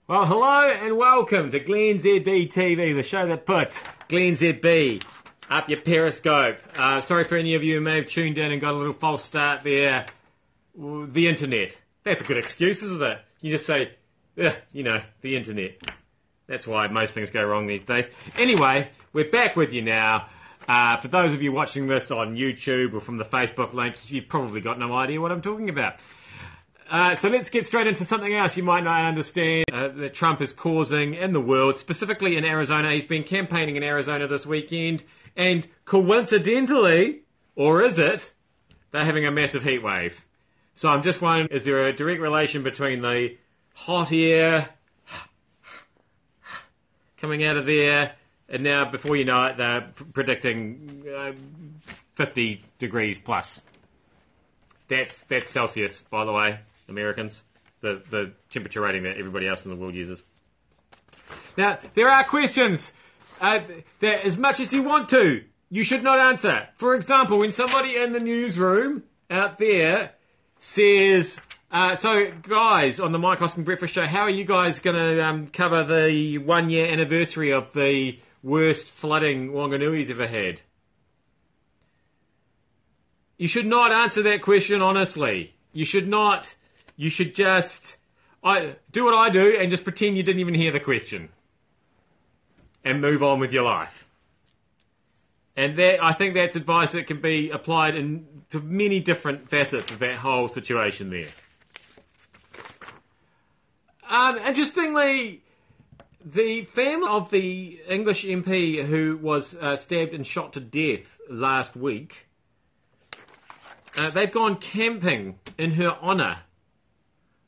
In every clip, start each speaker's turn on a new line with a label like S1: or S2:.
S1: Well, hello and welcome to glennzb TV, the show that puts glennzb up your Periscope. Sorry for any of you who may have tuned in and got a little false start there. The internet. That's a good excuse, isn't it? You just say, the internet. That's why most things go wrong these days. Anyway, we're back with you now. For those of you watching this on YouTube or from the Facebook link, you've probably got no idea what I'm talking about. So let's get straight into something else you might not understand that Trump is causing in the world, specifically in Arizona. He's been campaigning in Arizona this weekend, and coincidentally, or is it, they're having a massive heat wave. So I'm just wondering, is there a direct relation between the hot air coming out of there, and now, before you know it, they're predicting 50 degrees plus. That's Celsius, by the way, Americans. The temperature rating that everybody else in the world uses. Now, there are questions that, as much as you want to, you should not answer. For example, when somebody in the newsroom out there says, so guys, on the Mike Hosking Breakfast Show, how are you guys going to cover the 1 year anniversary of the worst flooding Wanganui's ever had? You should not answer that question honestly. You should not. You should just do what I do and just pretend you didn't even hear the question. And move on with your life. And I think that's advice that can be applied to many different facets of that whole situation there. Interestingly, the family of the English MP who was stabbed and shot to death last week, they've gone camping in her honour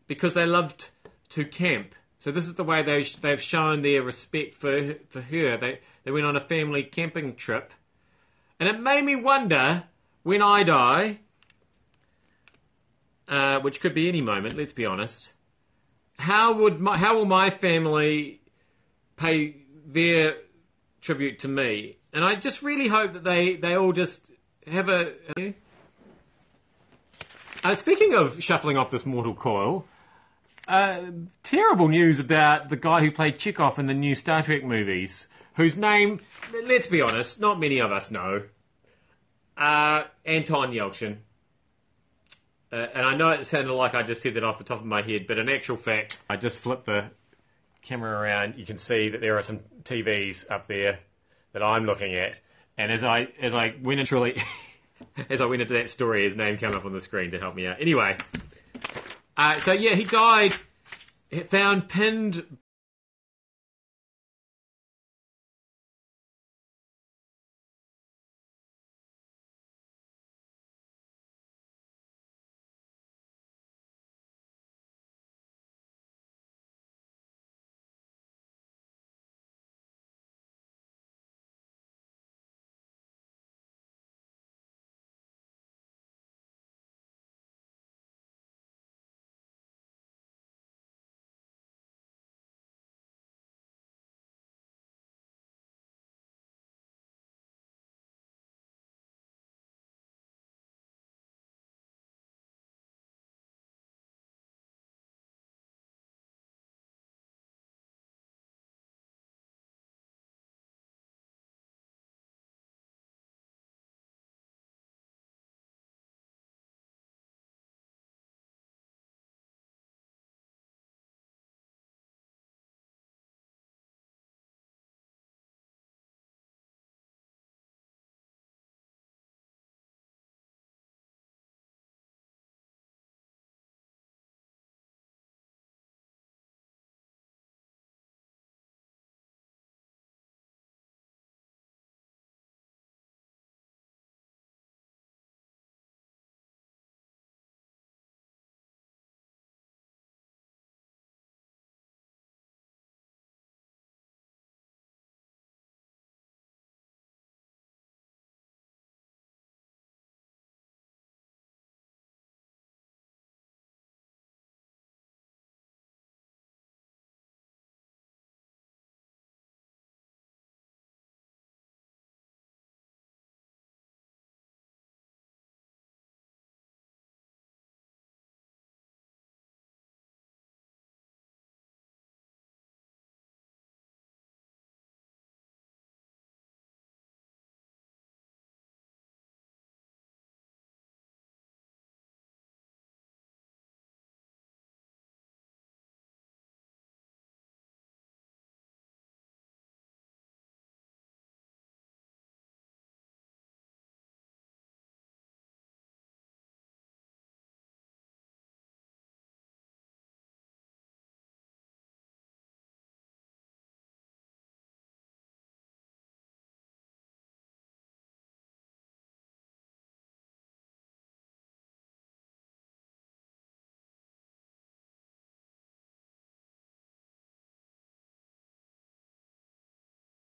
S1: because they loved to camp. So this is the way they've shown their respect for her. They went on a family camping trip. And it made me wonder, when I die, which could be any moment, let's be honest, how will my family pay their tribute to me? And I just really hope that they all just have a... speaking of shuffling off this mortal coil, terrible news about the guy who played Chekhov in the new Star Trek movies, whose name, let's be honest, not many of us know. Anton Yelchin. And I know it sounded like I just said that off the top of my head, but in actual fact, I just flipped the camera around. You can see that there are some TVs up there that I'm looking at. And as I went into as I went into that story, his name came up on the screen to help me out. Anyway, so yeah, he died, found pinned